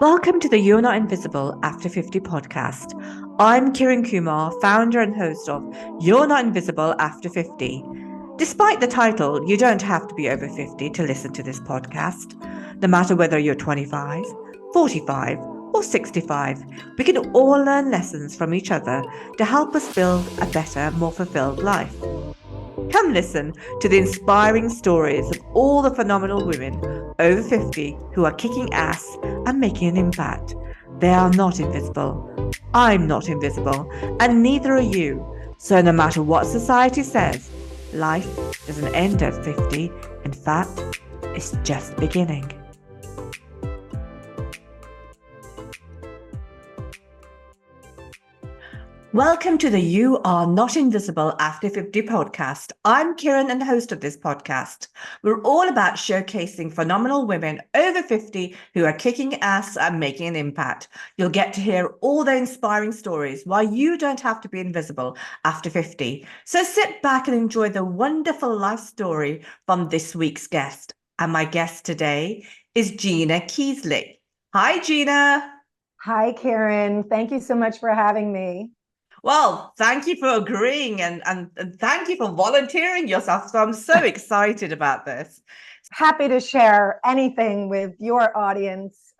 Welcome to the You're Not Invisible After 50 podcast. I'm Kiran Kumar, founder and host of You're Not Invisible After 50. Despite the title, you don't have to be over 50 to listen to this podcast. No matter whether you're 25, 45, or 65, we can all learn lessons from each other to help us build a better, more fulfilled life. Come listen to the inspiring stories of all the phenomenal women over 50 who are kicking ass and making an impact. They are not invisible. I'm not invisible, and neither are you. So, no matter what society says, life doesn't end at 50. In fact, it's just beginning. Welcome to the You Are Not Invisible After 50 podcast. I'm Kiran and host of this podcast. We're all about showcasing phenomenal women over 50 who are kicking ass and making an impact. You'll get to hear all their inspiring stories why you don't have to be invisible after 50. So sit back and enjoy the wonderful life story from this week's guest. And my guest today is Gina Kieslich. Hi, Gina. Hi, Karen. Thank you so much for having me. Well, thank you for agreeing and thank you for volunteering yourself. So I'm so excited about this. Happy to share anything with your audience.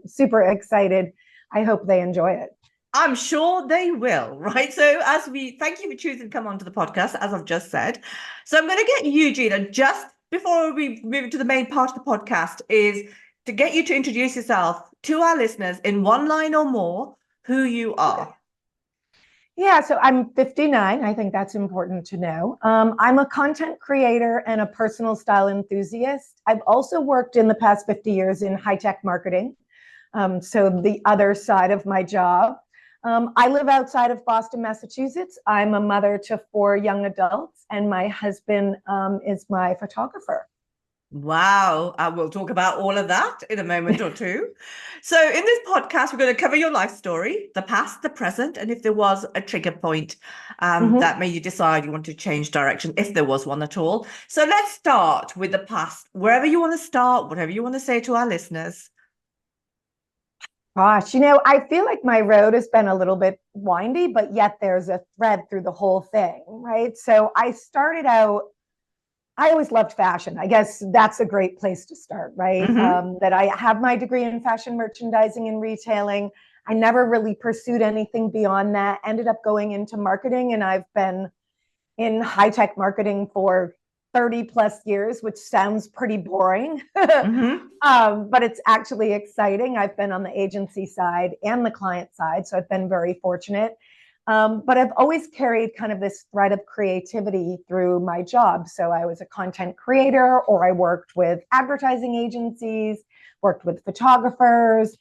Super excited. I hope they enjoy it. I'm sure they will, right? So thank you for choosing to come onto the podcast, as I've just said. So I'm going to get you, Gina, just before we move to the main part of the podcast, is to get you to introduce yourself to our listeners in one line or more, who you are. Yeah, so I'm 59. I think that's important to know. I'm a content creator and a personal style enthusiast. I've also worked in the past 50 years in high-tech marketing. So the other side of my job. I live outside of Boston, Massachusetts. I'm a mother to 4 young adults, and my husband is my photographer. Wow. We'll talk about all of that in a moment or two. So in this podcast, we're going to cover your life story, the past, the present, and if there was a trigger point that made you decide you want to change direction, if there was one at all. So let's start with the past, wherever you want to start, whatever you want to say to our listeners. Gosh, I feel like my road has been a little bit windy, but yet there's a thread through the whole thing, right? So I started out, I always loved fashion. I guess that's a great place to start, right? That I have my degree in fashion merchandising and retailing. I never really pursued anything beyond that, ended up going into marketing, and I've been in high-tech marketing for 30 plus years, which sounds pretty boring, but it's actually exciting. I've been on the agency side and the client side, so I've been very fortunate. But I've always carried kind of this thread of creativity through my job. So I was a content creator, or I worked with advertising agencies, worked with photographers.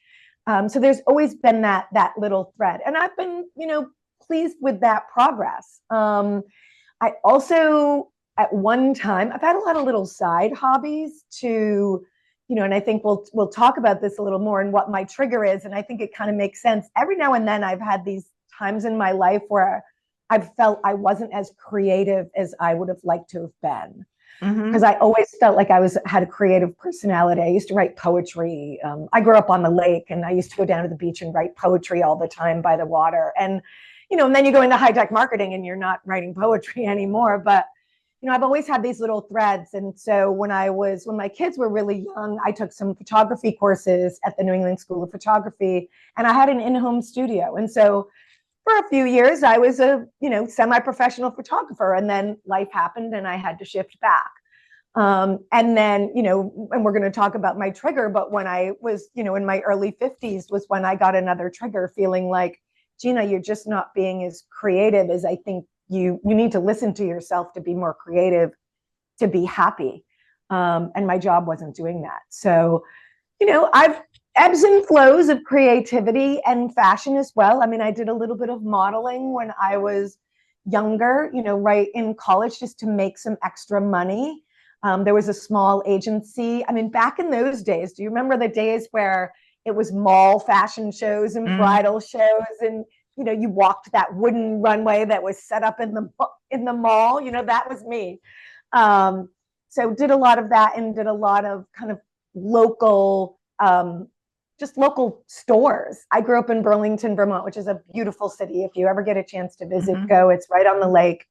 So there's always been that little thread. And I've been, pleased with that progress. I also, at one time, I've had a lot of little side hobbies to, and I think we'll talk about this a little more and what my trigger is. And I think it kind of makes sense. Every now and then I've had these times in my life where I've felt I wasn't as creative as I would have liked to have been. Because I always felt like I had a creative personality. I used to write poetry. I grew up on the lake, and I used to go down to the beach and write poetry all the time by the water. And, and then you go into high-tech marketing and you're not writing poetry anymore. But, I've always had these little threads. And so when my kids were really young, I took some photography courses at the New England School of Photography, and I had an in-home studio. And so for a few years, I was a, semi-professional photographer, and then life happened and I had to shift back. And then, and we're going to talk about my trigger, but when I was, in my early 50s was when I got another trigger, feeling like, Gina, you're just not being as creative as I think you need to listen to yourself to be more creative, to be happy. And my job wasn't doing that. So, I've ebbs and flows of creativity and fashion as well. I mean, I did a little bit of modeling when I was younger, right in college, just to make some extra money. There was a small agency. I mean, back in those days, do you remember the days where it was mall fashion shows and bridal shows, and you walked that wooden runway that was set up in the mall? That was me. So did a lot of that, and did a lot of kind of local just local stores. I grew up in Burlington, Vermont, which is a beautiful city. If you ever get a chance to visit, go. It's right on the lake.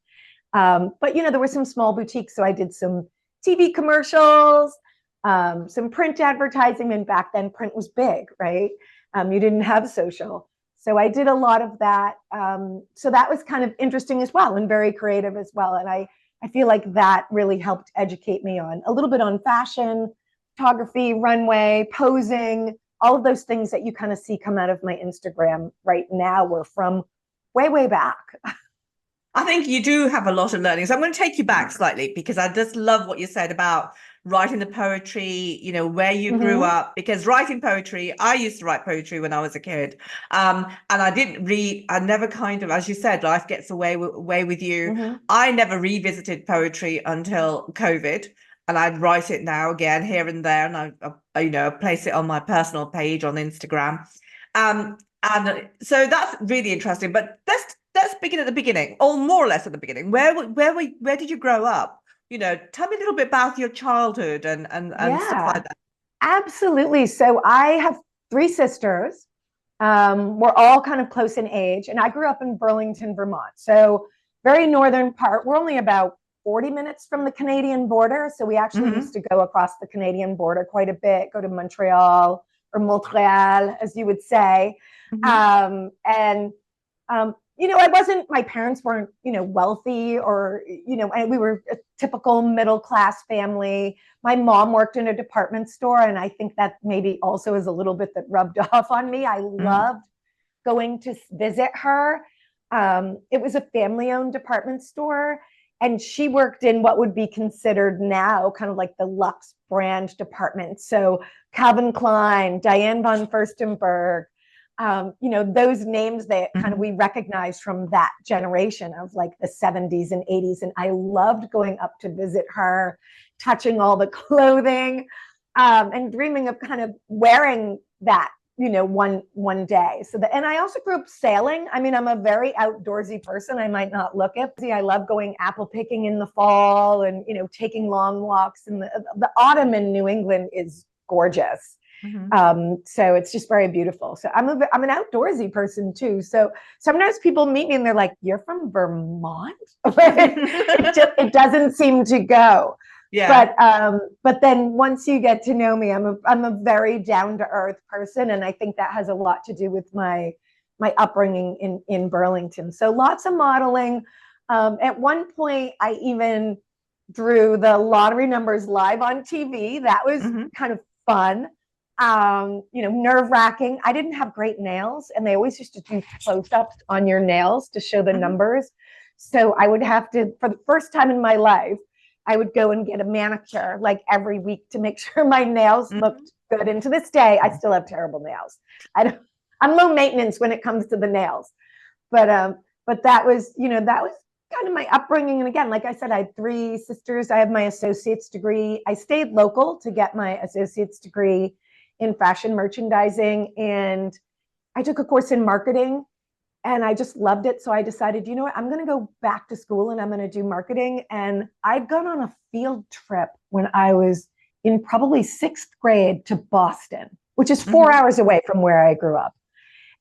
But there were some small boutiques, so I did some TV commercials, some print advertising, and back then print was big, right? You didn't have social. So I did a lot of that. So that was kind of interesting as well, and very creative as well. And I feel like that really helped educate me on a little bit on fashion, photography, runway, posing, all of those things that you kind of see come out of my Instagram right now were from way, way back. I think you do have a lot of learning. So I'm going to take you back slightly, because I just love what you said about writing the poetry, where you grew up, because writing poetry, I used to write poetry when I was a kid. And I didn't read, I never kind of, as you said, life gets away with you. I never revisited poetry until COVID. And I'd write it now again here and there, and I place it on my personal page on Instagram. And so that's really interesting. But let's begin at the beginning, or more or less at the beginning. Where did you grow up? Tell me a little bit about your childhood and stuff like that. Absolutely. So I have 3 sisters. We're all kind of close in age, and I grew up in Burlington, Vermont. So very northern part. We're only about 40 minutes from the Canadian border. So we actually used to go across the Canadian border quite a bit, go to Montreal, or Montreal, as you would say. My parents weren't, wealthy, or, and we were a typical middle-class family. My mom worked in a department store, and I think that maybe also is a little bit that rubbed off on me. I loved going to visit her. It was a family-owned department store, and she worked in what would be considered now kind of like the luxe brand department. So Calvin Klein, Diane von Furstenberg, those names that kind of we recognize from that generation of like the 70s and 80s. And I loved going up to visit her, touching all the clothing, and dreaming of kind of wearing that, one day. And I also grew up sailing. I mean, I'm a very outdoorsy person. I might not look it. I love going apple picking in the fall, and, taking long walks. And the autumn in New England is gorgeous. So it's just very beautiful. So I'm an outdoorsy person too. So sometimes people meet me and they're like, "You're from Vermont?" It doesn't seem to go. Yeah. But then once you get to know me, I'm a very down to earth person, and I think that has a lot to do with my upbringing in Burlington. So lots of modeling. At one point, I even drew the lottery numbers live on TV. That was kind of fun. Nerve-wracking. I didn't have great nails, and they always used to do close-ups on your nails to show the numbers. So I would have to, for the first time in my life, I would go and get a manicure like every week to make sure my nails looked good. And to this day, I still have terrible nails. I'm low maintenance when it comes to the nails. But that was kind of my upbringing. And again, like I said, I had 3 sisters. I have my associate's degree. I stayed local to get my associate's degree in fashion merchandising, and I took a course in marketing, and I just loved it. So I decided, I'm going to go back to school and I'm going to do marketing. And I'd gone on a field trip when I was in probably 6th grade to Boston, which is 4 hours away from where I grew up.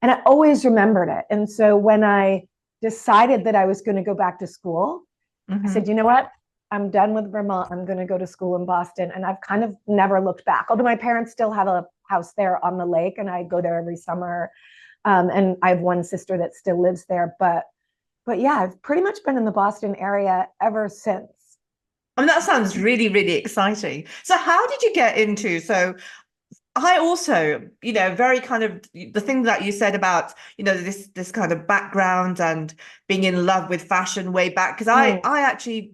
And I always remembered it. And so when I decided that I was going to go back to school, I said, you know what? I'm done with Vermont. I'm going to go to school in Boston. And I've kind of never looked back. Although my parents still have a house there on the lake, and I go there every summer. And I have one sister that still lives there. But yeah, I've pretty much been in the Boston area ever since. I mean, that sounds really, really exciting. So how did you get into, so I also, very kind of the thing that you said about, this kind of background and being in love with fashion way back, because I actually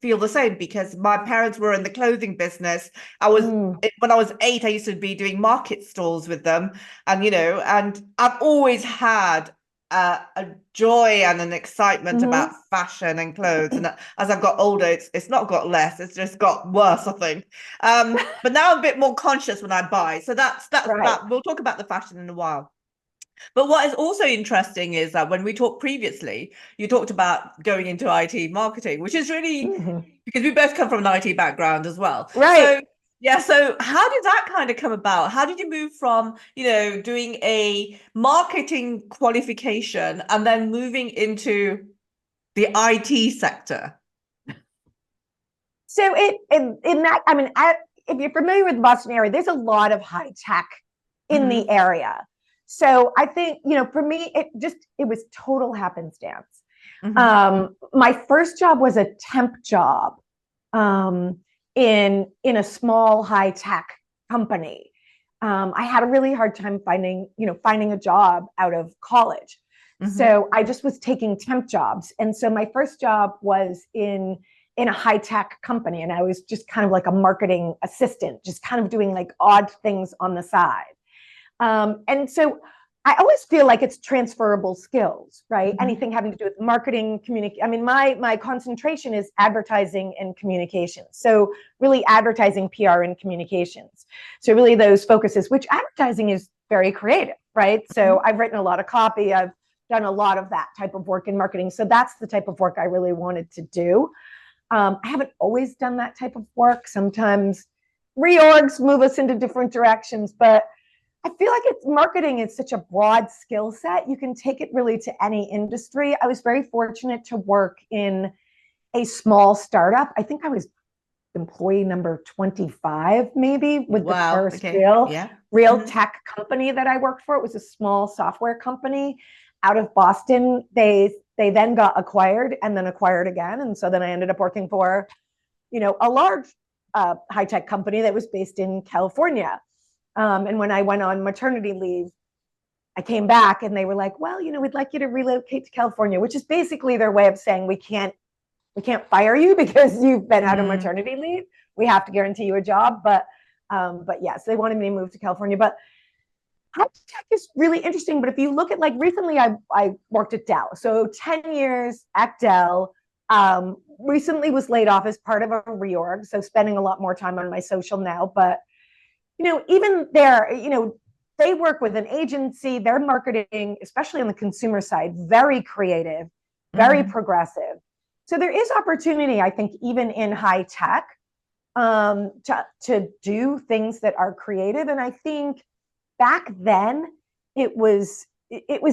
feel the same, because my parents were in the clothing business. When I was 8, I used to be doing market stalls with them, and and I've always had a joy and an excitement about fashion and clothes. And as I've got older, it's not got less, it's just got worse, I think. But now I'm a bit more conscious when I buy. So that's right. That. We'll talk about the fashion in a while. But what is also interesting is that when we talked previously, you talked about going into IT marketing, which is really because we both come from an IT background as well. Right. Yeah, so how did that kind of come about? How did you move from, doing a marketing qualification and then moving into the IT sector? So in that, I mean, if you're familiar with the Boston area, there's a lot of high tech in the area. So I think, for me, it was total happenstance. My first job was a temp job in a small high tech company. I had a really hard time finding a job out of college. So I just was taking temp jobs. And so my first job was in a high tech company. And I was just kind of like a marketing assistant, just kind of doing like odd things on the side. And so I always feel like it's transferable skills, right? Anything having to do with marketing, I mean, my concentration is advertising and communications. So really advertising, PR, and communications. So really those focuses, which advertising is very creative, right? So I've written a lot of copy. I've done a lot of that type of work in marketing. So that's the type of work I really wanted to do. I haven't always done that type of work. Sometimes reorgs move us into different directions, but I feel like marketing is such a broad skill set. You can take it really to any industry. I was very fortunate to work in a small startup. I think I was employee number 25, maybe, with the first real tech company that I worked for. It was a small software company out of Boston. They then got acquired and then acquired again. And so then I ended up working for, a large high-tech company that was based in California. And when I went on maternity leave, I came back and they were like, well, we'd like you to relocate to California, which is basically their way of saying we can't fire you because you've been out of maternity leave. We have to guarantee you a job. But yes, they wanted me to move to California. But high tech is really interesting. But if you look at, like, recently I worked at Dell. So 10 years at Dell, recently was laid off as part of a reorg. So spending a lot more time on my social now. But, even there, they work with an agency, their marketing, especially on the consumer side, very creative, very progressive. So there is opportunity, I think, even in high tech, to do things that are creative. And I think back then it was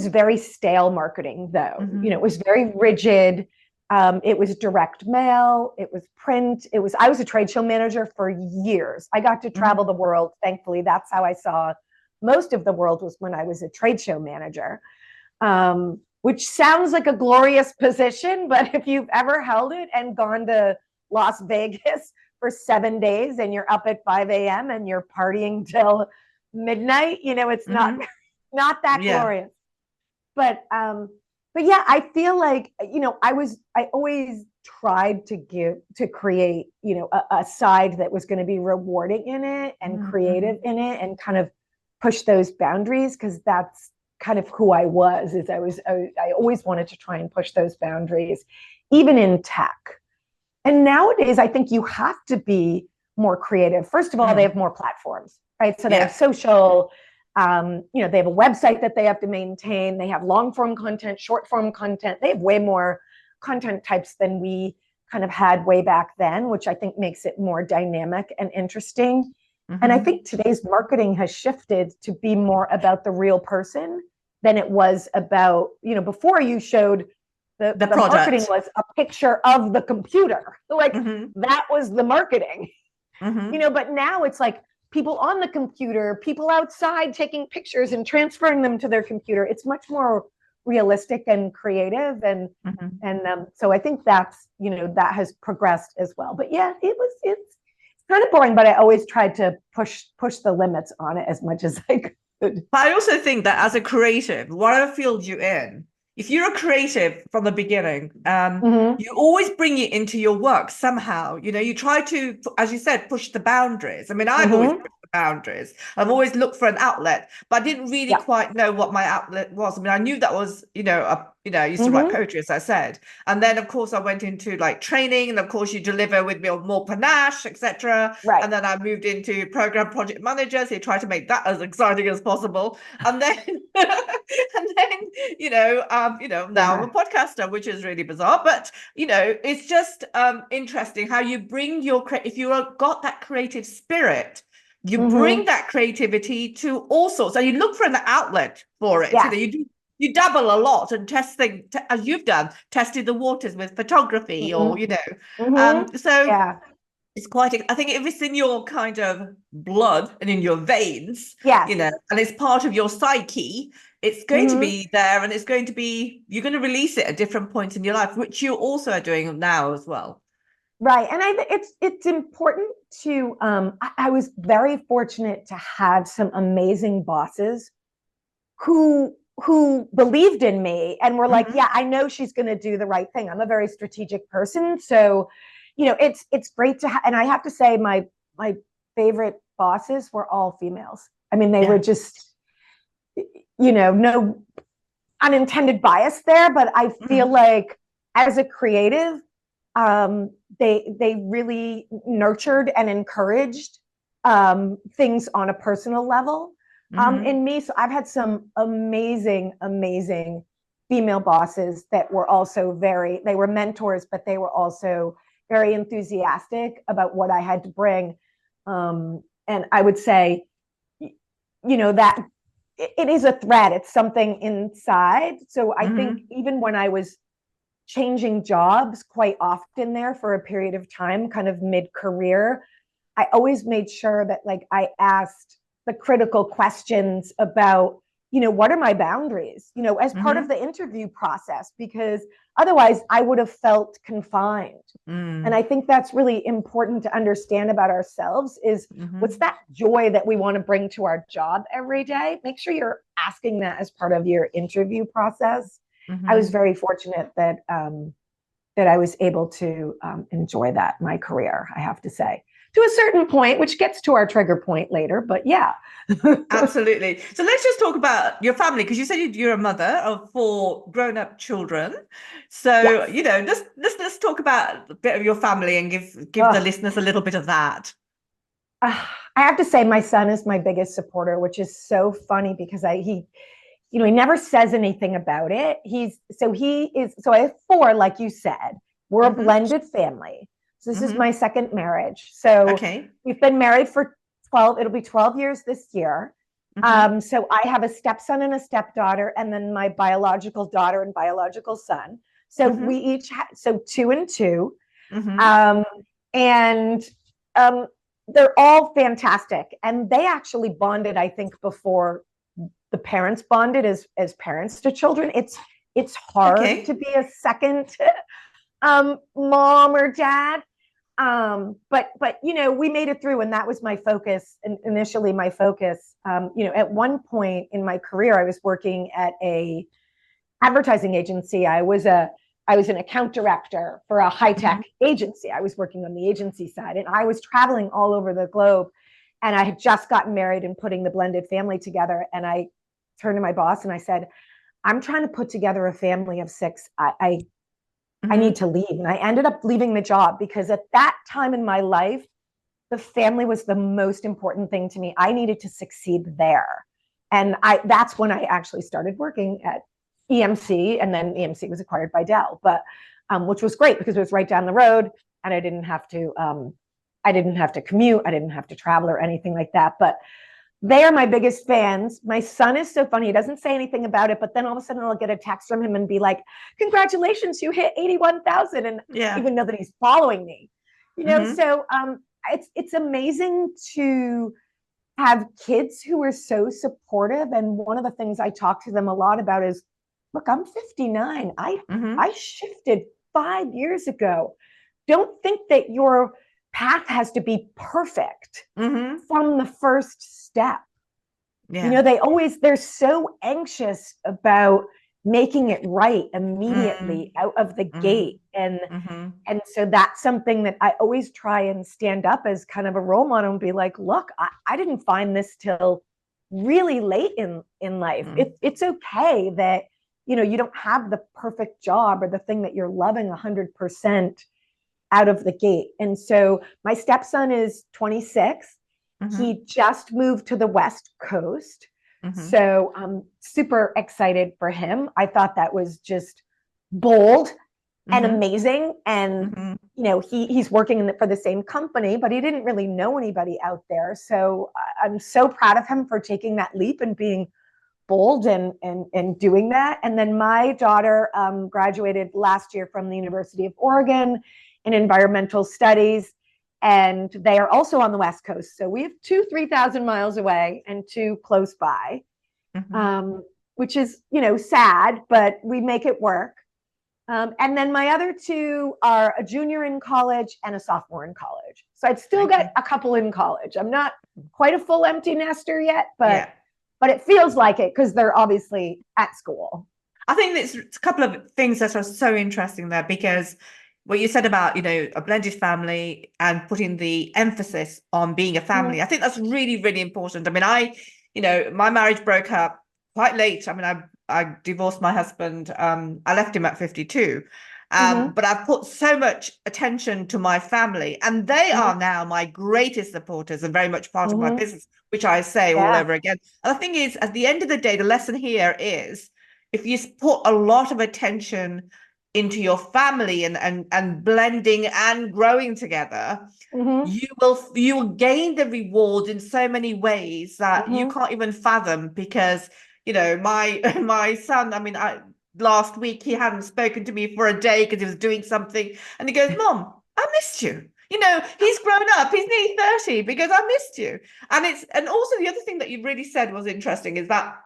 very stale marketing, though. It was very rigid. It was direct mail. It was print. I was a trade show manager for years. I got to travel the world. Thankfully, that's how I saw most of the world, was when I was a trade show manager, which sounds like a glorious position. But if you've ever held it and gone to Las Vegas for 7 days and you're up at 5 a.m. and you're partying till midnight, it's not that glorious. But yeah, I feel like, I always tried to create, a side that was going to be rewarding in it and creative in it, and kind of push those boundaries, because that's kind of who I was. I always wanted to try and push those boundaries, even in tech. And nowadays, I think you have to be more creative. First of all, they have more platforms, right? So they have social. They have a website that they have to maintain. They have long form content, short form content. They have way more content types than we kind of had way back then, which I think makes it more dynamic and interesting. And I think today's marketing has shifted to be more about the real person than it was about, before you showed the marketing was a picture of the computer. Like that was the marketing, but now it's like people on the computer, people outside taking pictures and transferring them to their computer. It's much more realistic and creative. And so I think that's, that has progressed as well. But yeah, it's kind of boring, but I always tried to push the limits on it as much as I could. But I also think that as a creative, whatever field you're in, if you're a creative from the beginning, you always bring it into your work somehow. You try to, as you said, push the boundaries. I mean, I've always pushed the boundaries. I've always looked for an outlet, but I didn't really quite know what my outlet was. I mean, I knew that was, I used to write poetry, as I said. And then, of course, I went into like training, and of course, you deliver with more panache, etc. Right. And then I moved into program project manager, so you try to make that as exciting as possible. And then, now I'm a podcaster, which is really bizarre. But it's just interesting how you bring if you've got that creative spirit. You bring that creativity to all sorts, and you look for an outlet for it. Yeah. You dabble a lot and test things, as you've done, tested the waters with photography, or so it's quite. I think if it's in your kind of blood and in your veins, and it's part of your psyche, it's going to be there, and you're going to release it at different points in your life, which you also are doing now as well. Right. And it's important to, I was very fortunate to have some amazing bosses who believed in me and were like, yeah, I know she's going to do the right thing. I'm a very strategic person. So, it's great to and I have to say my favorite bosses were all females. I mean, they were just, no unintended bias there, but I feel like as a creative, they really nurtured and encouraged things on a personal level in me. So I've had some amazing female bosses that were also they were mentors, but they were also very enthusiastic about what I had to bring. And I would say, that it is a thread. It's something inside. So I think even when I was changing jobs quite often there for a period of time, kind of mid-career, I always made sure that I asked the critical questions about, what are my boundaries, as part of the interview process, because otherwise I would have felt confined. And I think that's really important to understand about ourselves is what's that joy that we want to bring to our job every day? Make sure you're asking that as part of your interview process. I was very fortunate that I was able to enjoy that in my career, I have to say, to a certain point, which gets to our trigger point later. But yeah. Absolutely. So let's just talk about your family, because you said you're a mother of 4 grown-up children. So, let's talk about a bit of your family and give the listeners a little bit of that. I have to say my son is my biggest supporter, which is so funny because he never says anything about it. So I have 4, like you said. We're a blended family. So this is my second marriage. So we've been married for it'll be 12 years this year. So I have a stepson and a stepdaughter, and then my biological daughter and biological son. So we each have, 2 and 2. And they're all fantastic. And they actually bonded, I think, before the parents bonded as parents to children. It's hard to be a second mom or dad. But we made it through, and that was my focus. And initially my focus, at one point in my career, I was working at a advertising agency. I was an account director for a high-tech agency. I was working on the agency side, and I was traveling all over the globe, and I had just gotten married and putting the blended family together. And I turned to my boss and I said, I'm trying to put together a family of 6. I need to leave. And I ended up leaving the job because at that time in my life, the family was the most important thing to me. I needed to succeed there. And that's when I actually started working at EMC, and then EMC was acquired by Dell, but which was great because it was right down the road, and I didn't have to commute. I didn't have to travel or anything like that. But they are my biggest fans. My son is so funny. He doesn't say anything about it, but then all of a sudden I'll get a text from him and be like, congratulations, you hit 81,000. And even know that he's following me, so it's amazing to have kids who are so supportive. And one of the things I talk to them a lot about is, look, I'm 59. I shifted 5 years ago. Don't think that your path has to be perfect from the first step. They're so anxious about making it right immediately out of the gate. And so that's something that I always try and stand up as kind of a role model and be like, look, I didn't find this till really late in life. It's okay that, you know, you don't have the perfect job or the thing that you're loving 100% out of the gate. And so my stepson is 26. He just moved to the West Coast. So I'm super excited for him. I thought that was just bold and amazing. And, you know, he's working for the same company, but he didn't really know anybody out there. So I'm so proud of him for taking that leap and being bold and doing that. And then my daughter graduated last year from the University of Oregon in environmental studies. And they are also on the West Coast. So we have 3,000 miles away and 2 close by, which is, you know, sad, but we make it work. And then my other 2 are a junior in college and a sophomore in college. So I've still got a couple in college. I'm not quite a full empty nester yet, but it feels like it because they're obviously at school. I think it's a couple of things that are so interesting there, because what you said about, you know, a blended family and putting the emphasis on being a family, I think that's really, really important. I mean, you know, my marriage broke up quite late. I mean, I divorced my husband. I left him at 52. But I've put so much attention to my family, and they are now my greatest supporters and very much part of my business, which I say all over again. And the thing is, at the end of the day, the lesson here is, if you put a lot of attention into your family and blending and growing together, you will gain the rewards in so many ways that you can't even fathom. Because, you know, my son, I mean, last week he hadn't spoken to me for a day because he was doing something, and he goes, Mom, I missed you. You know, he's grown up, he's nearly 30, because I missed you. And also the other thing that you really said was interesting is that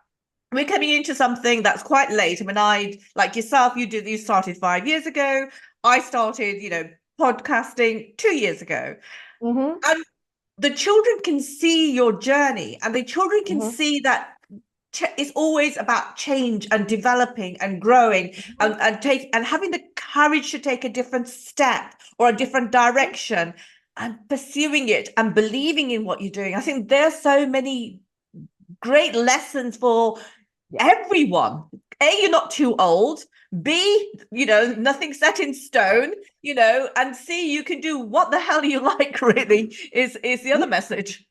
we're coming into something that's quite late. I mean, like yourself, you started 5 years ago. I started, you know, podcasting 2 years ago. And the children can see your journey, and the children can see that it's always about change and developing and growing and having the courage to take a different step or a different direction and pursuing it and believing in what you're doing. I think there's so many great lessons for everyone. A, you're not too old. B, you know, nothing set in stone, you know, and C, you can do what the hell you like, really, is the other message.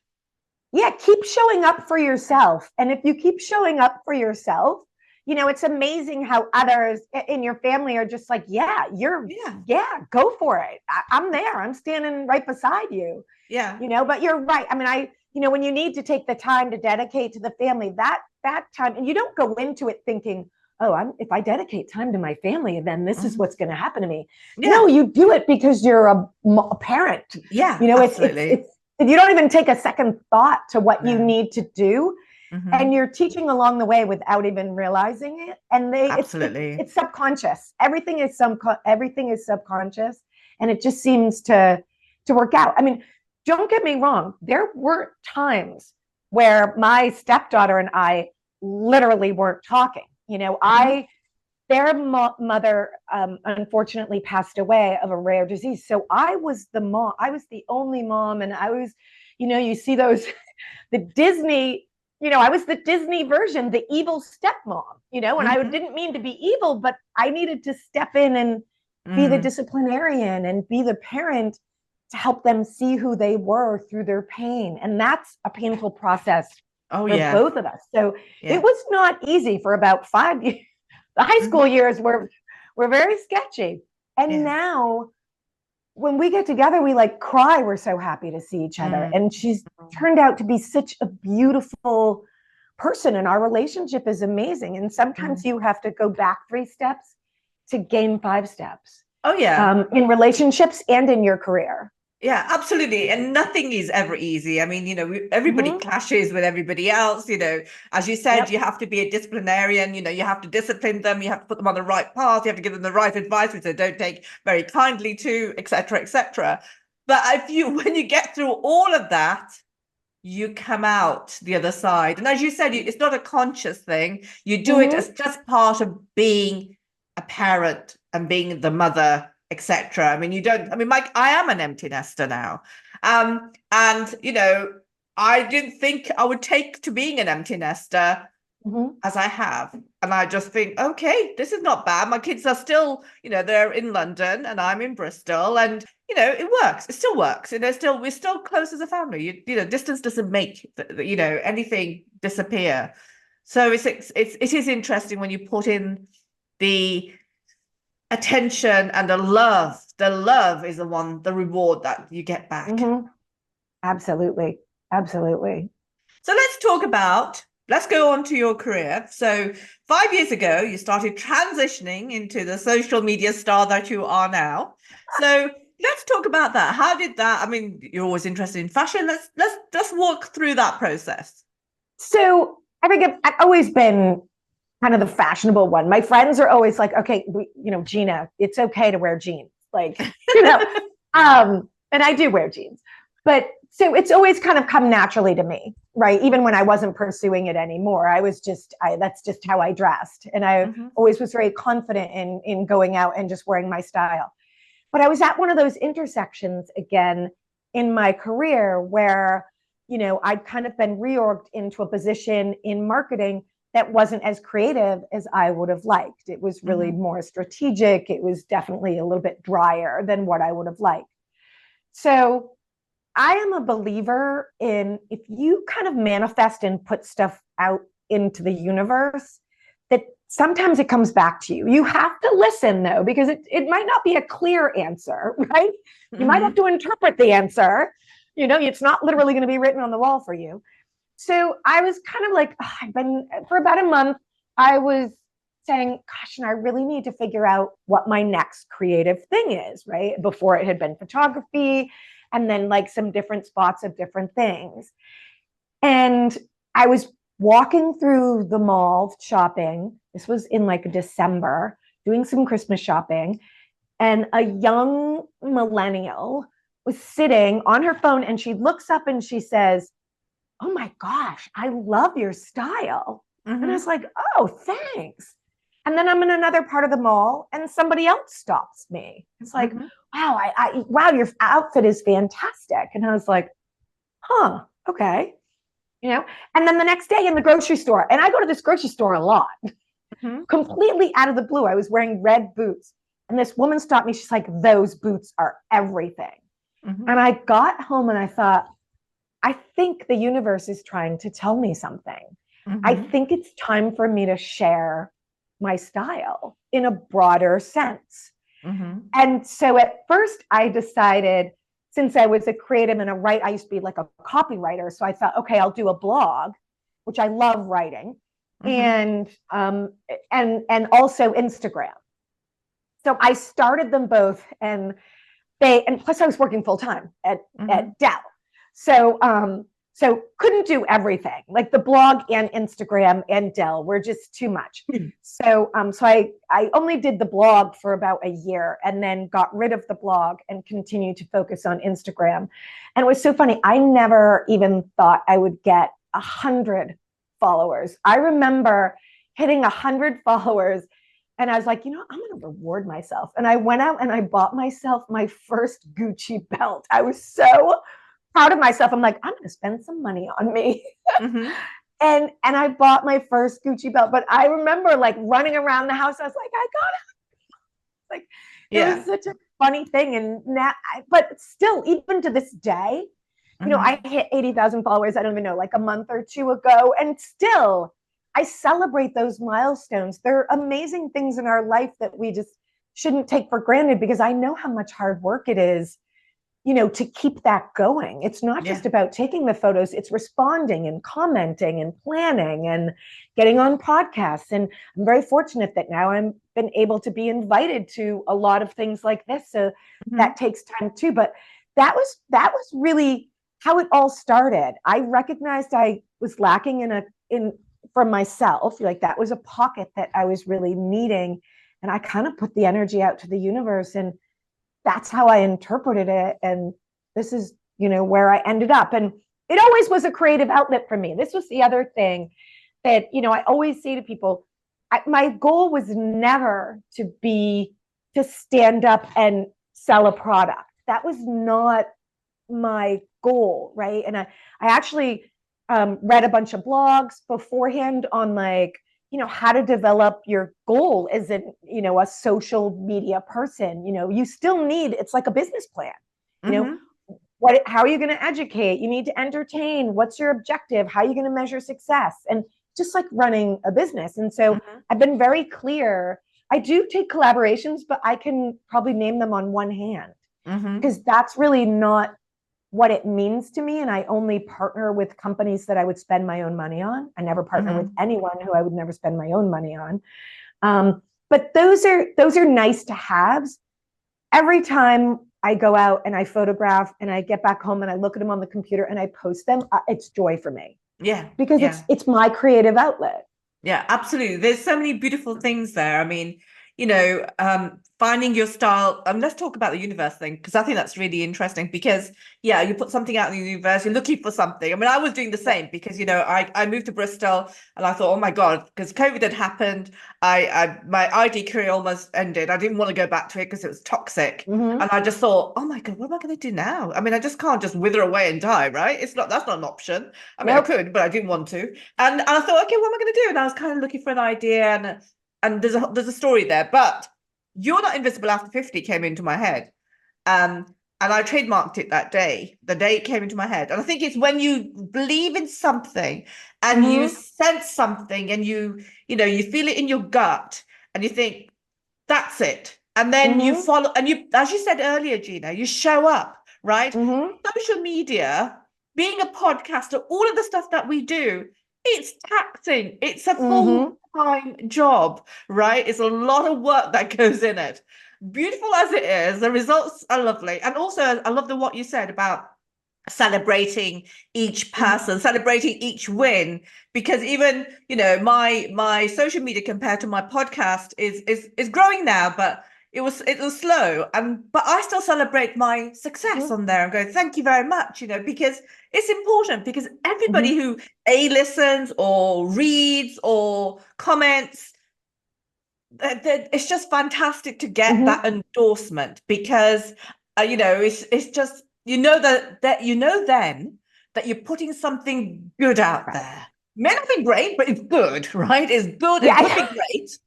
Yeah, keep showing up for yourself. And if you keep showing up for yourself, you know, it's amazing how others in your family are just like, yeah, go for it. I'm there. I'm standing right beside you. Yeah. You know, but you're right. I mean, you know, when you need to take the time to dedicate to the family, that time, and you don't go into it thinking, oh, if I dedicate time to my family, then this is what's going to happen to me. No, you do it because you're a parent. Yeah, you know, absolutely. you don't even take a second thought to what you need to do. And you're teaching along the way without even realizing it. And it's subconscious. Everything is subconscious, and it just seems to work out. I mean, don't get me wrong. There were times where my stepdaughter and I literally weren't talking. You know, their mother unfortunately passed away of a rare disease. So I was the mom. I was the only mom, and I was, you know, you see those, the Disney. You know, I was the Disney version, the evil stepmom. You know, and I didn't mean to be evil, but I needed to step in and be the disciplinarian and be the parent to help them see who they were through their pain. And that's a painful process for both of us. So it was not easy for about 5 years. The high school years were very sketchy. And now when we get together, we like cry. We're so happy to see each other. And she's turned out to be such a beautiful person. And our relationship is amazing. And sometimes you have to go back 3 steps to gain 5 steps. Oh, yeah. In relationships and in your career. Yeah, absolutely. And nothing is ever easy. I mean, you know, everybody clashes with everybody else. You know, as you said, you have to be a disciplinarian. You know, you have to discipline them. You have to put them on the right path. You have to give them the right advice, which they don't take very kindly to, etc., etc. But when you get through all of that, you come out the other side. And as you said, it's not a conscious thing. You do it Mm-hmm. as just part of being a parent and being the mother, etc. I mean, you don't, I mean, Mike, I am an empty nester now. And, you know, I didn't think I would take to being an empty nester Mm-hmm. as I have. And I just think, okay, this is not bad. My kids are still, you know, they're in London and I'm in Bristol. And, you know, it works. It still works. You know, still, we're still close as a family. You know, distance doesn't make, you know, anything disappear. So it is interesting when you put in the attention and the love. The love is the reward that you get back. Mm-hmm. Absolutely. Absolutely. So let's go on to your career. So 5 years ago, you started transitioning into the social media star that you are now. So let's talk about that. How did that? I mean, you're always interested in fashion. Let's walk through that process. So I think I've always been kind of the fashionable one. My friends are always like, okay, Gina, it's okay to wear jeans. Like, and I do wear jeans, but so it's always kind of come naturally to me, right? Even when I wasn't pursuing it anymore, that's just how I dressed. And I always was very confident in going out and just wearing my style. But I was at one of those intersections again in my career where, I'd kind of been reorged into a position in marketing that wasn't as creative as I would have liked. It was really more strategic. It was definitely a little bit drier than what I would have liked. So I am a believer in, if you kind of manifest and put stuff out into the universe, that sometimes it comes back to you. You have to listen though, because it might not be a clear answer, right? You might have to interpret the answer. It's not literally going to be written on the wall for you. So I was kind of like, I've been for about a month, I was saying, gosh, and I really need to figure out what my next creative thing is, right? Before it had been photography, and then like some different spots of different things. And I was walking through the mall shopping. This was in like December, doing some Christmas shopping. And a young millennial was sitting on her phone and she looks up and she says, oh my gosh, I love your style. And I was like, oh, thanks. And then I'm in another part of the mall and somebody else stops me. It's like, wow, your outfit is fantastic. And I was like, huh, okay. And then the next day in the grocery store, and I go to this grocery store a lot, completely out of the blue, I was wearing red boots. And this woman stopped me. She's like, those boots are everything. And I got home and I thought, I think the universe is trying to tell me something. I think it's time for me to share my style in a broader sense. And so at first I decided, since I was a creative and I used to be like a copywriter. So I thought, okay, I'll do a blog, which I love writing, and also Instagram. So I started them both, and plus I was working full time at Dell. So couldn't do everything. Like the blog and Instagram and Dell were just too much. So I only did the blog for about a year and then got rid of the blog and continued to focus on Instagram. And it was so funny. I never even thought I would get 100 followers. I remember hitting 100 followers and I was like, I'm going to reward myself. And I went out and I bought myself my first Gucci belt. I was so proud of myself. I'm like, I'm going to spend some money on me. And I bought my first Gucci belt. But I remember like running around the house. I was like, I got it. Like, it was such a funny thing. And now, but still, even to this day, I hit 80,000 followers. I don't even know, like a month or two ago. And still, I celebrate those milestones. They're amazing things in our life that we just shouldn't take for granted, because I know how much hard work it is, to keep that going. It's not just about taking the photos, it's responding and commenting and planning and getting on podcasts. And I'm very fortunate that now I've been able to be invited to a lot of things like this. So that takes time too. But that was really how it all started. I recognized I was lacking for myself, like that was a pocket that I was really needing. And I kind of put the energy out to the universe, and that's how I interpreted it. And this is, where I ended up. And it always was a creative outlet for me. This was the other thing that, I always say to people, my goal was never to stand up and sell a product. That was not my goal, right? And I actually read a bunch of blogs beforehand on how to develop your goal as a social media person. You still need, it's like a business plan. How are you going to educate? You need to entertain. What's your objective? How are you going to measure success? And just like running a business. And so I've been very clear. I do take collaborations, but I can probably name them on one hand because that's really not what it means to me. And I only partner with companies that I would spend my own money on. I never partner with anyone who I would never spend my own money on. But those are nice to haves. Every time I go out and I photograph and I get back home and I look at them on the computer and I post them, it's joy for me. Yeah. Because it's my creative outlet. Yeah, absolutely. There's so many beautiful things there. I mean, finding your style. Let's talk about the universe thing, because I think that's really interesting because, you put something out in the universe, you're looking for something. I mean, I was doing the same because, I moved to Bristol and I thought, oh my God, because COVID had happened. My ID career almost ended. I didn't want to go back to it because it was toxic. And I just thought, oh my God, what am I going to do now? I mean, I just can't just wither away and die, right? That's not an option. I mean, I could, but I didn't want to. And I thought, okay, what am I going to do? And I was kind of looking for an idea and there's a story there, but You're Not Invisible After 50 came into my head. And I trademarked it that day, the day it came into my head. And I think it's when you believe in something and you sense something and you feel it in your gut and you think, that's it. And then you follow, and you, as you said earlier, Gina, you show up, right? Social media, being a podcaster, all of the stuff that we do, it's taxing. It's a full-time job, right? It's a lot of work that goes in it. Beautiful as it is, the results are lovely. And also, I love what you said about celebrating each person, celebrating each win, because even, my social media compared to my podcast is growing now, but it was slow. But I still celebrate my success on there and go, thank you very much, because it's important, because everybody who listens or reads or comments, it's just fantastic to get that endorsement, because it's just then that you're putting something good out there. May not be great, but it's good, right? It's good. It could be great,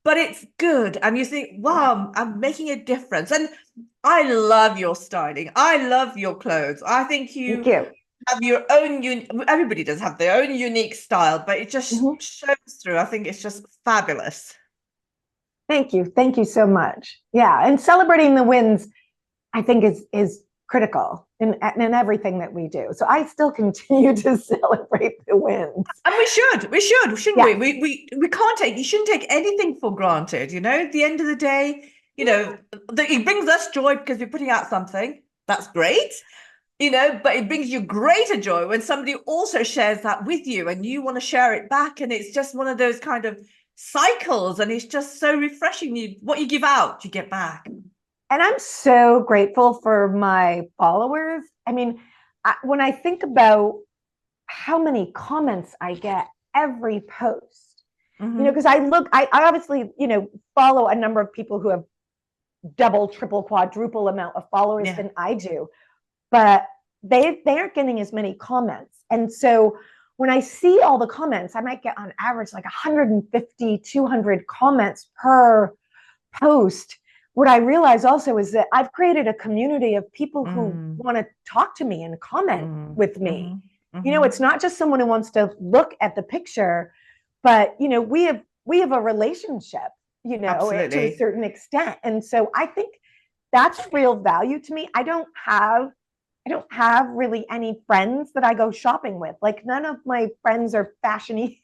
but it's good, and you think, wow, I'm making a difference. And I love your styling. I love your clothes. I think you have your own everybody does have their own unique style, but it just shows through. I think it's just fabulous. Thank you so much. Yeah, and celebrating the wins, I think is critical in everything that we do. So I still continue to celebrate the wins. And we should, shouldn't we? We can't you shouldn't take anything for granted, At the end of the day, it brings us joy because we're putting out something. That's great. But it brings you greater joy when somebody also shares that with you and you want to share it back. And it's just one of those kind of cycles, and it's just so refreshing. What you give out, you get back. And I'm so grateful for my followers. I mean, when I think about how many comments I get every post, because I obviously, follow a number of people who have double, triple, quadruple amount of followers than I do, but they aren't getting as many comments. And so when I see all the comments, I might get on average like 150, 200 comments per post. What I realize also is that I've created a community of people who want to talk to me and comment with me. It's not just someone who wants to look at the picture, but, we have a relationship, Absolutely. to a certain extent. And so I think that's real value to me. I don't have really any friends that I go shopping with. Like, none of my friends are fashionistas,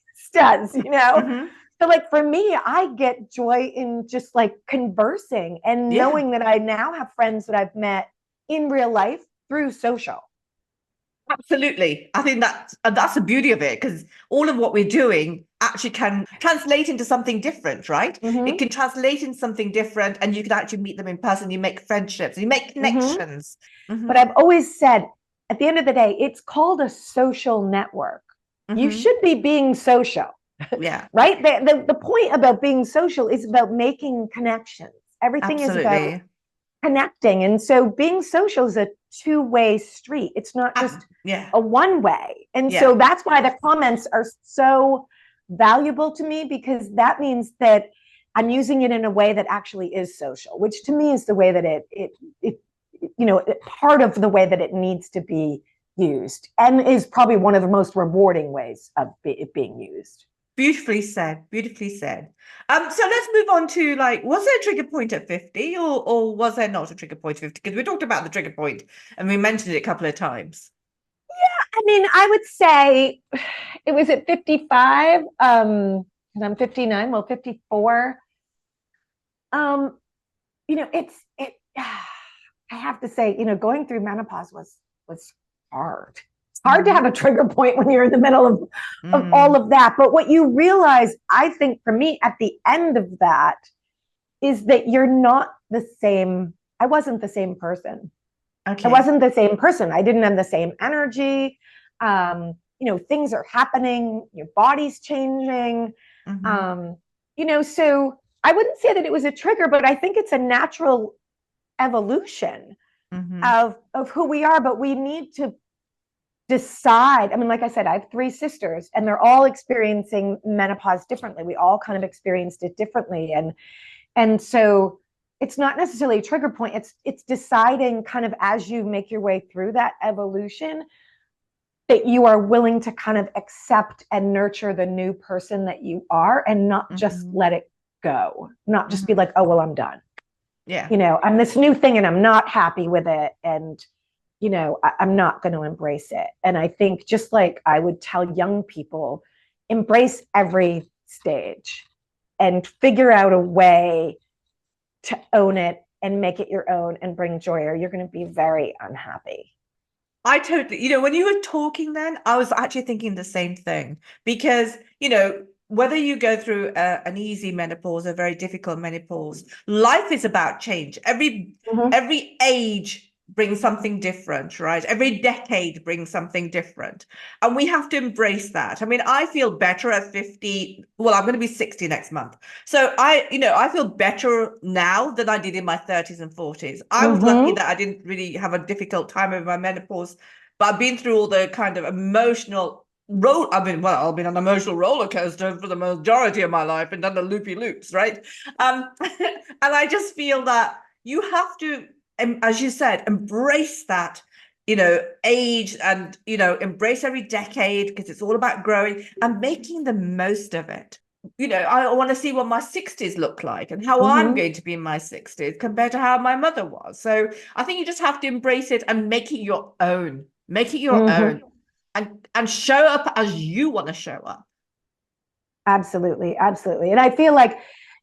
So like for me, I get joy in just like conversing and knowing that I now have friends that I've met in real life through social. Absolutely. I think that's the beauty of it, because all of what we're doing actually can translate into something different, right? It can translate into something different, and you can actually meet them in person. You make friendships, you make connections. But I've always said, at the end of the day, it's called a social network. You Mm-hmm. should be being social, Yeah, right? The point about being social is about making connections. Everything is about absolutely. connecting. And so being social is a two-way street. It's not just Yeah, a one way. And so yeah. that's why the comments are so valuable to me, because that means that I'm using it in a way that actually is social, which to me is the way that it part of the way that it needs to be used, and is probably one of the most rewarding ways of it being used. Beautifully said. Beautifully said. So let's move on to, like, was there a trigger point at 50, or was there not a trigger point at 50? Because we talked about the trigger point and we mentioned it a couple of times. I mean, I would say it was at 55. And I'm 59, well, 54. Um, it I have to say, going through menopause was hard. It's hard to have a trigger point when you're in the middle of all Mm, of that. But what you realize, I think for me, at the end of that, is that you're not the same. I wasn't the same person. I okay. wasn't the same person. I didn't have the same energy. Things are happening, your body's changing. Mm-hmm. So I wouldn't say that it was a trigger, but I think it's a natural evolution Mm-hmm. of who we are. But we need to decide. I mean, like I said, I have three sisters and they're all experiencing menopause differently. We all kind of experienced it differently. And so it's not necessarily a trigger point. It's deciding, kind of as you make your way through that evolution, that you are willing to kind of accept and nurture the new person that you are, and not just Mm-hmm. let it go, not just be Mm-hmm. like, oh, well, I'm done. Yeah. I'm this new thing and I'm not happy with it. And, I'm not going to embrace it. And I think, just like I would tell young people, embrace every stage and figure out a way to own it and make it your own and bring joy, or you're going to be very unhappy. I totally, when you were talking then, I was actually thinking the same thing because, whether you go through an easy menopause, a very difficult menopause, life is about change. Every Mm-hmm. every age brings something different, right? Every decade brings something different. And we have to embrace that. I mean, I feel better at 50. Well, I'm going to be 60 next month. So I feel better now than I did in my 30s and 40s. I was lucky Mm-hmm. that I didn't really have a difficult time over my menopause, but I've been through all the kind of emotional I've been on an emotional roller coaster for the majority of my life and done the loopy loops, right? And I just feel that you have to, as you said, embrace that, age, and, embrace every decade, because it's all about growing and making the most of it. I want to see what my 60s look like and how I'm Mm-hmm. going to be in my 60s compared to how my mother was. So I think you just have to embrace it and make it your own. Make it your own, Mm-hmm. and show up as you want to show up. Absolutely, absolutely. And I feel like,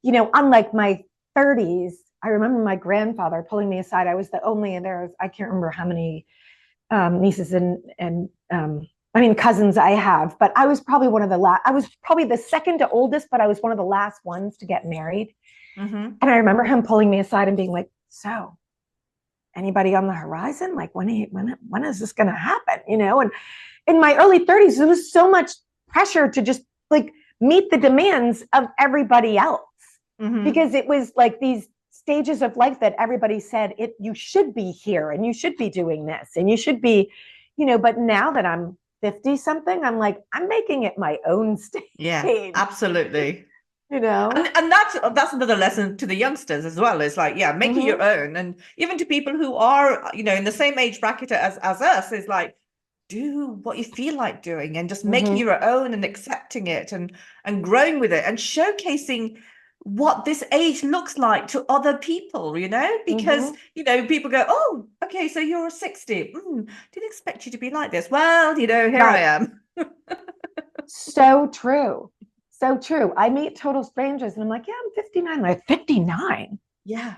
unlike my 30s, I remember my grandfather pulling me aside. I was the only, and I can't remember how many nieces and I mean cousins I have, but I was probably one of the last. I was probably the second to oldest, but I was one of the last ones to get married. Mm-hmm. And I remember him pulling me aside and being like, "So, anybody on the horizon? Like, when is this going to happen?" And in my early 30s, there was so much pressure to just like meet the demands of everybody else, Mm-hmm. because it was like these stages of life that everybody said you should be here and you should be doing this and you should be, but now that I'm 50 something, I'm like, I'm making it my own stage. Yeah, absolutely. you know And that's another lesson to the youngsters as well. It's like, yeah, make it your mm-hmm. own. And even to people who are, in the same age bracket as us, is like, do what you feel like doing and just make it Mm-hmm. your own, and accepting it, and growing with it, and showcasing what this age looks like to other people, because Mm-hmm. people go, oh, okay, so you're 60. Didn't expect you to be like this. Well, here I Right. am. So true. So true. I meet total strangers and I'm like, yeah, I'm 59. I'm like, 59? Yeah,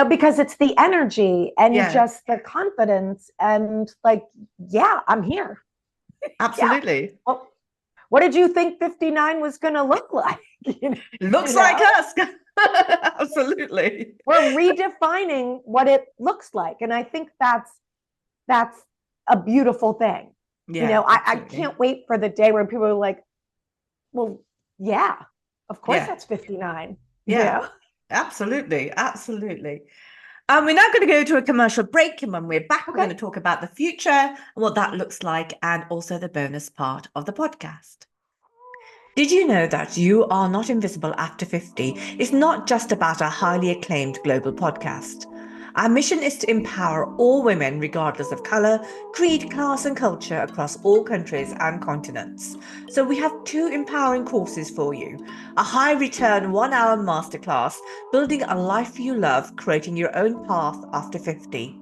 Because it's the energy and yeah, just the confidence and like, yeah, I'm here. Yeah. absolutely. Well, what did you think 59 was going to look like? Looks you like know, us. Absolutely. we're redefining what it looks like. And I think that's a beautiful thing. Yeah, I absolutely. can't wait for the day where people are like, well, yeah, of course Yeah, that's 59. yeah, absolutely, absolutely. We're now going to go to a commercial break, and when we're back, we're going Okay. to talk about the future and what that looks like, and also the bonus part of the podcast. Did you know that You Are Not Invisible After 50 is not just about a highly acclaimed global podcast? Our mission is to empower all women, regardless of colour, creed, class, and culture, across all countries and continents. So, we have 2 empowering courses for you: a high return 1-hour masterclass, Building a Life You Love, Creating Your Own Path After 50.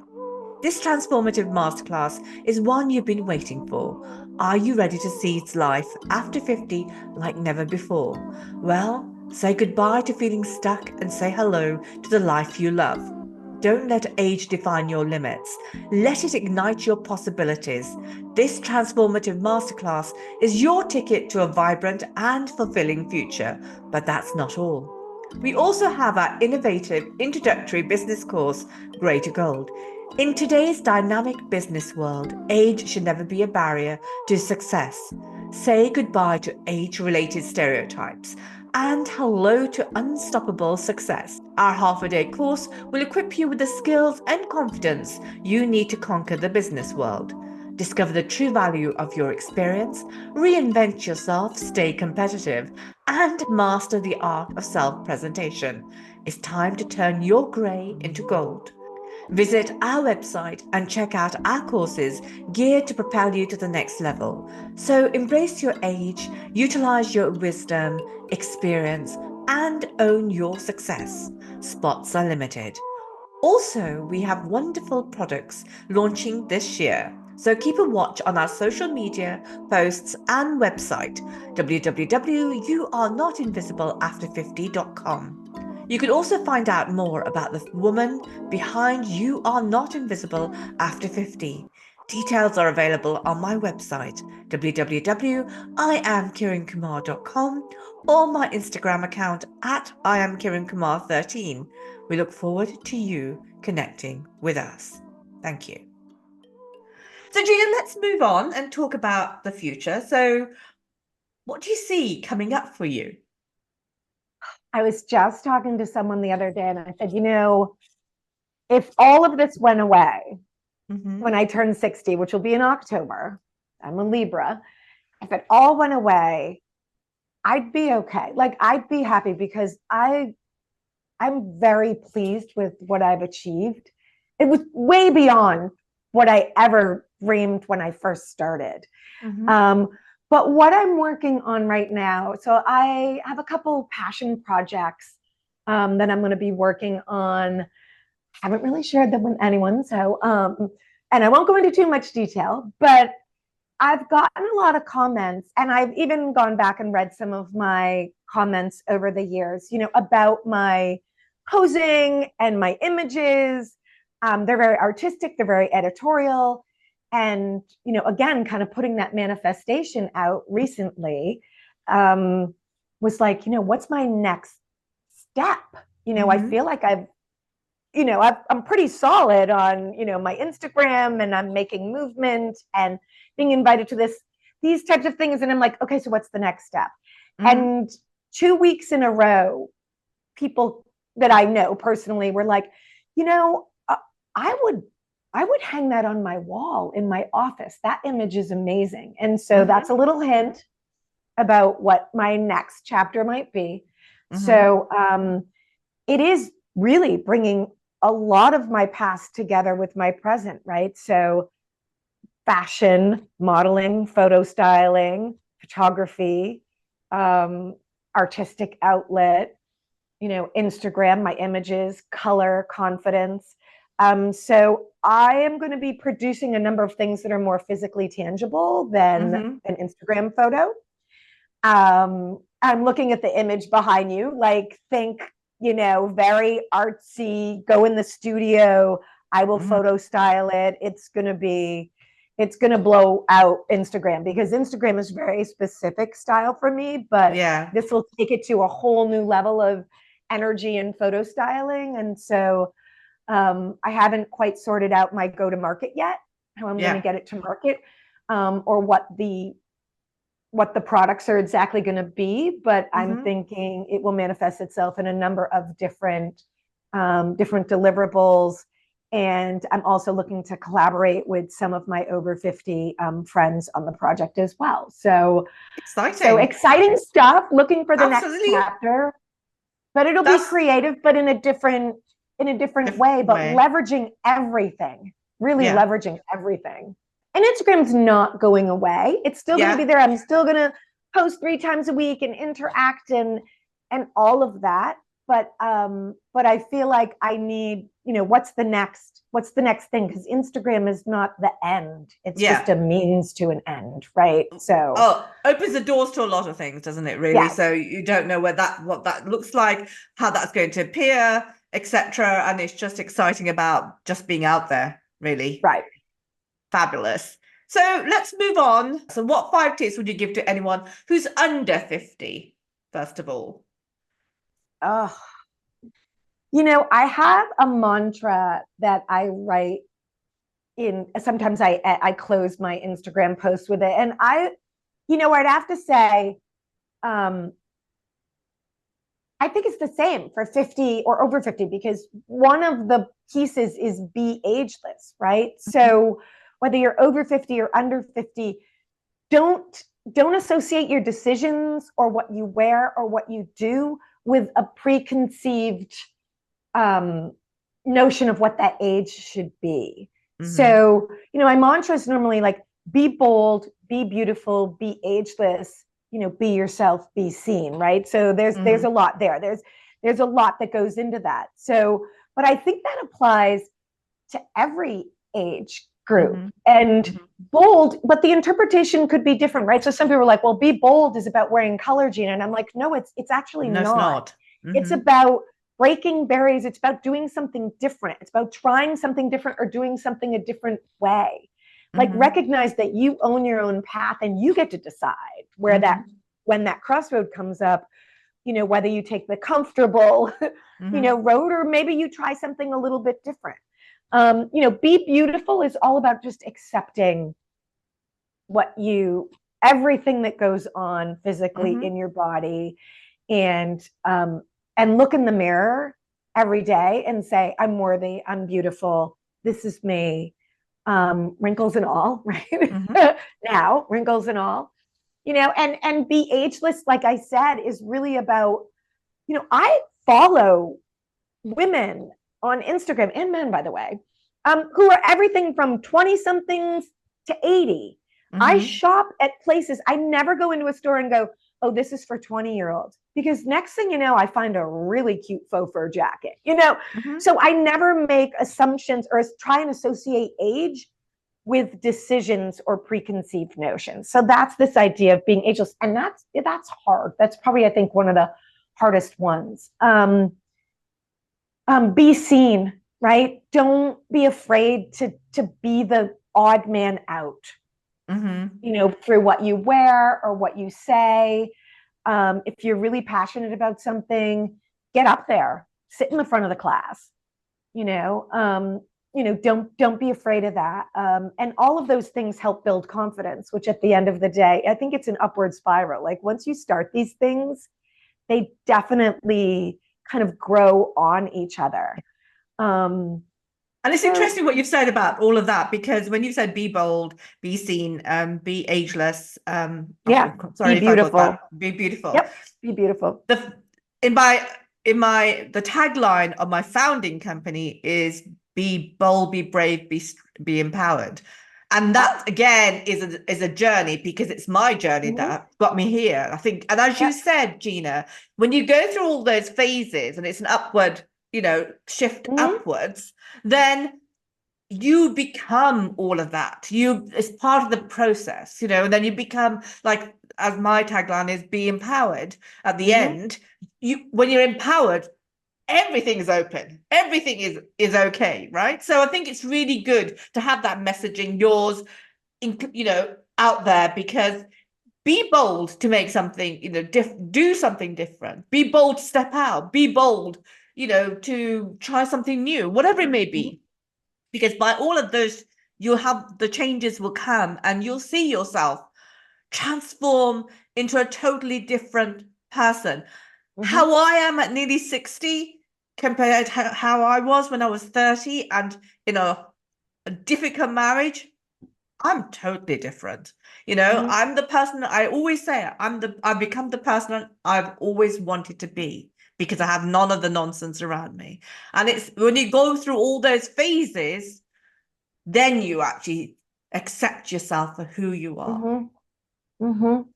This transformative masterclass is one you've been waiting for. Are you ready to seize life after 50 like never before? Well, say goodbye to feeling stuck and say hello to the life you love. Don't let age define your limits. Let it ignite your possibilities. This transformative masterclass is your ticket to a vibrant and fulfilling future. But that's not all. We also have our innovative introductory business course, Grey to Gold. In today's dynamic business world, age should never be a barrier to success. Say goodbye to age-related stereotypes and hello to unstoppable success. Our half-a-day course will equip you with the skills and confidence you need to conquer the business world. Discover the true value of your experience, reinvent yourself, stay competitive, and master the art of self-presentation. It's time to turn your grey into gold. Visit our website and check out our courses geared to propel you to the next level. So embrace your age, utilize your wisdom, experience, and own your success. Spots are limited. Also, we have wonderful products launching this year. So keep a watch on our social media posts and website, www.youarenotinvisibleafter50.com. You can also find out more about the woman behind You Are Not Invisible After 50. Details are available on my website, www.iamkirankumar.com, or my Instagram account at iamkirankumar13. We look forward to you connecting with us. Thank you. So, Gina, let's move on and talk about the future. So, what do you see coming up for you? I was just talking to someone the other day and I said, if all of this went away when I turn 60, which will be in October, I'm a Libra. If it all went away, I'd be okay. Like I'd be happy because I'm very pleased with what I've achieved. It was way beyond what I ever dreamed when I first started. But what I'm working on right now, so I have a couple passion projects that I'm going to be working on. I haven't really shared them with anyone, so and I won't go into too much detail, but I've gotten a lot of comments, and I've even gone back and read some of my comments over the years, about my posing and my images. They're very artistic, they're very editorial. And, again, kind of putting that manifestation out recently was like, what's my next step? I feel like I'm pretty solid on, my Instagram, and I'm making movement and being invited to these types of things. And I'm like, okay, so what's the next step? And 2 weeks in a row, people that I know personally were like, I would hang that on my wall in my office. That image is amazing. And so that's a little hint about what my next chapter might be. So it is really bringing a lot of my past together with my present, right? So fashion, modeling, photo styling, photography, artistic outlet, Instagram, my images, color, confidence. So I am going to be producing a number of things that are more physically tangible than an Instagram photo. I'm looking at the image behind you, like think, very artsy, go in the studio. I will photo style it. It's going to blow out Instagram because Instagram is very specific style for me, but this will take it to a whole new level of energy and photo styling. And so I haven't quite sorted out my go-to-market yet. how I'm going to get it to market, or what the products are exactly going to be, but I'm thinking it will manifest itself in a number of different deliverables. And I'm also looking to collaborate with some of my over 50 friends on the project as well. So exciting stuff. Looking for the next chapter, but it'll be creative, but in a different way, but leveraging everything, really leveraging everything. And Instagram's not going away. It's still going to be there. I'm still going to post 3 times a week and interact and all of that. But I feel like I need, what's the next thing? Because Instagram is not the end. It's just a means to an end, right? So opens the doors to a lot of things, doesn't it? Really. Yes. So you don't know what that looks like, how that's going to appear, etc. And it's just exciting about just being out there, really. Right. Fabulous. So let's move on. So what 5 tips would you give to anyone who's under 50, first of all? I have a mantra that I write in. Sometimes I close my Instagram post with it. And I'd have to say, I think it's the same for 50 or over 50, because one of the pieces is be ageless, right? So whether you're over 50 or under 50, don't associate your decisions or what you wear or what you do with a preconceived notion of what that age should be. So, my mantra is normally like, be bold, be beautiful, be ageless, be yourself, be seen, right? So there's a lot there. There's a lot that goes into that. So, but I think that applies to every age group. And bold, but the interpretation could be different, right? So some people are like, well, be bold is about wearing color, Gina. And I'm like, no, it's actually not. It's not. It's about breaking barriers. It's about doing something different. It's about trying something different or doing something a different way. Like, recognize that you own your own path and you get to decide where when that crossroad comes up, whether you take the comfortable, road, or maybe you try something a little bit different. Be beautiful is all about just accepting everything that goes on physically in your body, and look in the mirror every day and say, I'm worthy, I'm beautiful, this is me, wrinkles and all, right? Now, wrinkles and all, and be ageless, like I said, is really about, I follow women on Instagram, and men, by the way, who are everything from 20-somethings to 80. I shop at places. I never go into a store and go, oh, this is for 20-year-olds. Because next thing you know, I find a really cute faux fur jacket, So I never make assumptions or try and associate age with decisions or preconceived notions. So that's this idea of being ageless. And that's hard. That's probably, I think, one of the hardest ones. Be seen, right? Don't be afraid to be the odd man out, through what you wear or what you say. If you're really passionate about something, get up there, sit in the front of the class, don't be afraid of that. And all of those things help build confidence, which at the end of the day, I think it's an upward spiral. Like, once you start these things, they definitely kind of grow on each other. And it's interesting what you've said about all of that, because when you said be bold, be seen, be ageless, be beautiful. Be beautiful. Yep, be beautiful. The tagline of my founding company is be bold, be brave, be empowered. And that, again, is a journey, because it's my journey that got me here, I think. And as you said, Gina, when you go through all those phases and it's an upward, shift upwards, then you become all of that. It's part of the process, and then you become, like, as my tagline is, be empowered. At the end, when you're empowered, everything is open, everything is okay, right? So I think it's really good to have that messaging, yours, out there, because be bold to make something, do something different. Be bold to step out. Be bold, to try something new, whatever it may be. Because by all of those, the changes will come, and you'll see yourself transform into a totally different person. How I am at nearly 60 compared to how I was when I was 30 and in a difficult marriage, I'm totally different. I'm the person, I always say I've become the person I've always wanted to be, because I have none of the nonsense around me. And it's when you go through all those phases, then you actually accept yourself for who you are.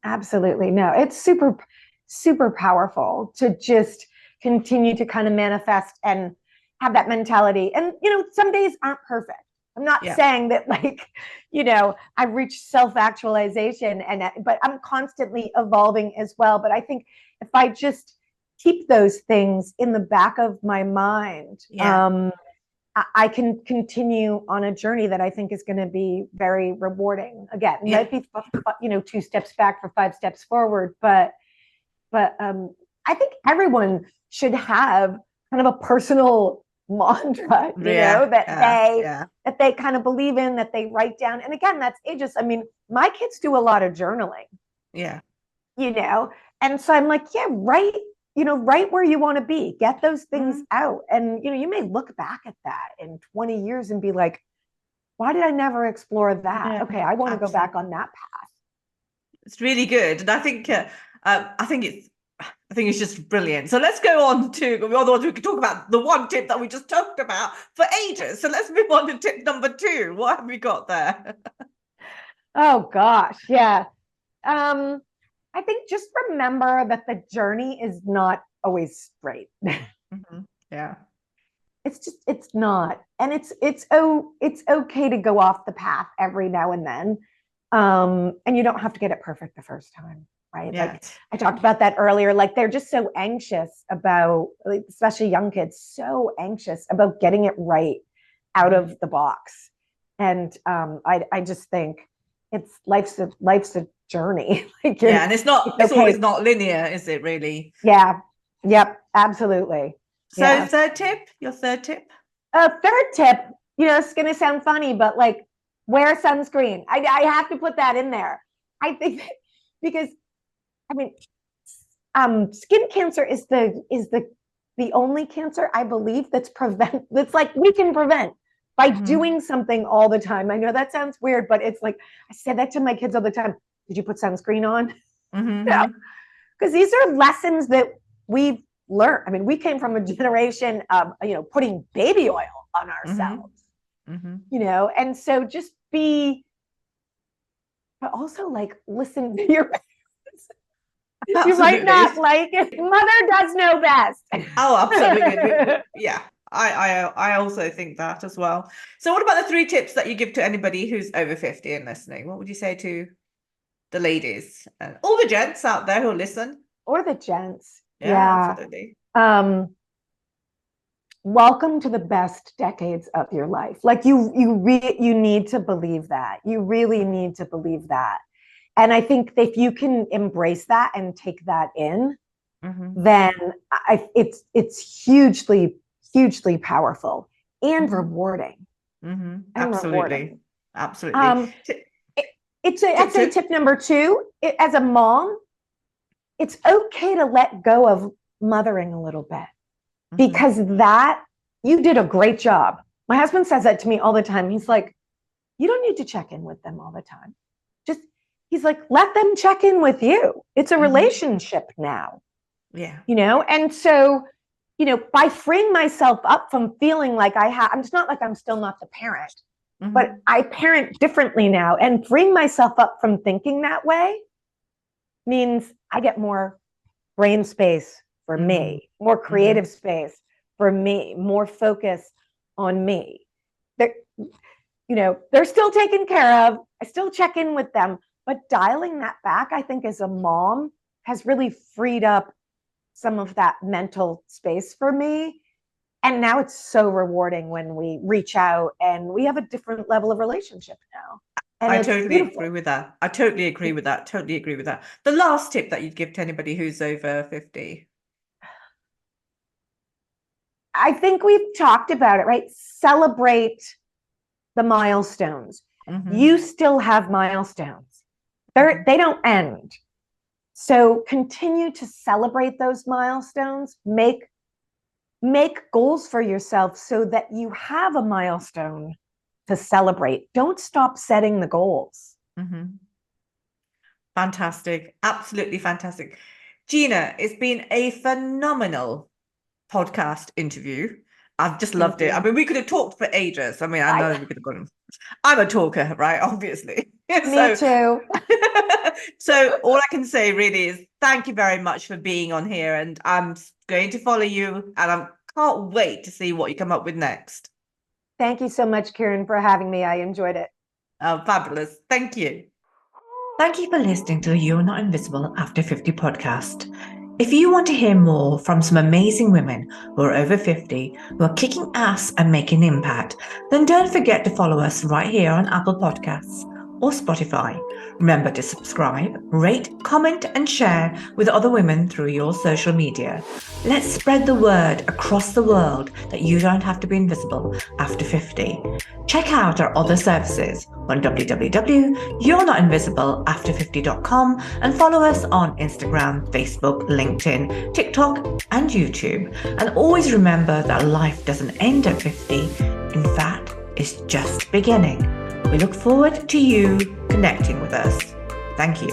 Absolutely. No, it's super, super powerful to just continue to kind of manifest and have that mentality. And, some days aren't perfect. I'm not saying that I've reached self-actualization but I'm constantly evolving as well. But I think if I just keep those things in the back of my mind, I can continue on a journey that I think is going to be very rewarding. Again, might be 2 steps back for 5 steps forward, but I think everyone should have kind of a personal mantra, that they kind of believe in, that they write down. And again, that's ageist. I mean, my kids do a lot of journaling. And so I'm like, write where you want to be, get those things out. And, you may look back at that in 20 years and be like, why did I never explore that? Okay, I want to go back on that path. It's really good. And I think it's just brilliant. So let's go on to, otherwise we could talk about the one tip that we just talked about for ages. So let's move on to tip number 2. What have we got there? Oh gosh, yeah. I think just remember that the journey is not always straight. Yeah. It's not. And it's okay to go off the path every now and then. And you don't have to get it perfect the first time, right? Yes. Like I talked about that earlier. Like they're just so anxious about, especially young kids, so anxious about getting it right out of the box. And I just think life's a journey. And it's always not linear, is it really? Yeah. Yep. Absolutely. So your third tip? Third tip, it's going to sound funny, but wear sunscreen. I have to put that in there. I think because, skin cancer is the only cancer I believe that's we can prevent by doing something all the time. I know that sounds weird, but it's like, I said that to my kids all the time. Did you put sunscreen on? Yeah. Because these are lessons that we've learned. We came from a generation of, putting baby oil on ourselves, and so just but also listen to your parents. You might not like it. Mother does know best. Oh, absolutely. Yeah. I also think that as well. So what about the 3 tips that you give to anybody who's over 50 and listening? What would you say to the ladies and all the gents out there who listen? Or the gents. Yeah. Absolutely. Welcome to the best decades of your life. You need to believe that. You really need to believe that. And I think if you can embrace that and take that in, then it's hugely, hugely powerful and rewarding. Absolutely. Absolutely. I'd say tip number 2, as a mom, it's okay to let go of mothering a little bit, because you did a great job. My husband says that to me all the time. He's like, you don't need to check in with them all the time. He's like, let them check in with you. It's a relationship now. Yeah. And so, by freeing myself up from feeling like it's not like I'm still not the parent, but I parent differently now, and freeing myself up from thinking that way means I get more brain space for me, more creative space for me, more focus on me. They're still taken care of. I still check in with them, but dialing that back, I think as a mom, has really freed up some of that mental space for me. And now it's so rewarding when we reach out and we have a different level of relationship now. And I totally agree with that. Totally agree with that. The last tip that you'd give to anybody who's over 50? I think we've talked about it, right? Celebrate the milestones. Mm-hmm. You still have milestones. They don't end. So continue to celebrate those milestones. Make goals for yourself so that you have a milestone to celebrate. Don't stop setting the goals. Mm-hmm. Fantastic. Absolutely fantastic. Gina, it's been a phenomenal podcast interview. I've just loved it. I mean, we could have talked for ages. I mean, I know we could have gone. I'm a talker, right? Obviously. Me too. So all I can say really is thank you very much for being on here, and I'm going to follow you, and I can't wait to see what you come up with next. Thank you so much, Kieran, for having me. I enjoyed it. Oh, fabulous. Thank you. Thank you for listening to the You're Not Invisible After 50 podcast. If you want to hear more from some amazing women who are over 50, who are kicking ass and making impact, then don't forget to follow us right here on Apple Podcasts or Spotify. Remember to subscribe, rate, comment, and share with other women through your social media. Let's spread the word across the world that you don't have to be invisible after 50. Check out our other services on www.you'renotinvisibleafter50.com and follow us on Instagram, Facebook, LinkedIn, TikTok, and YouTube. And always remember that life doesn't end at 50. In fact, it's just beginning. We look forward to you connecting with us. Thank you.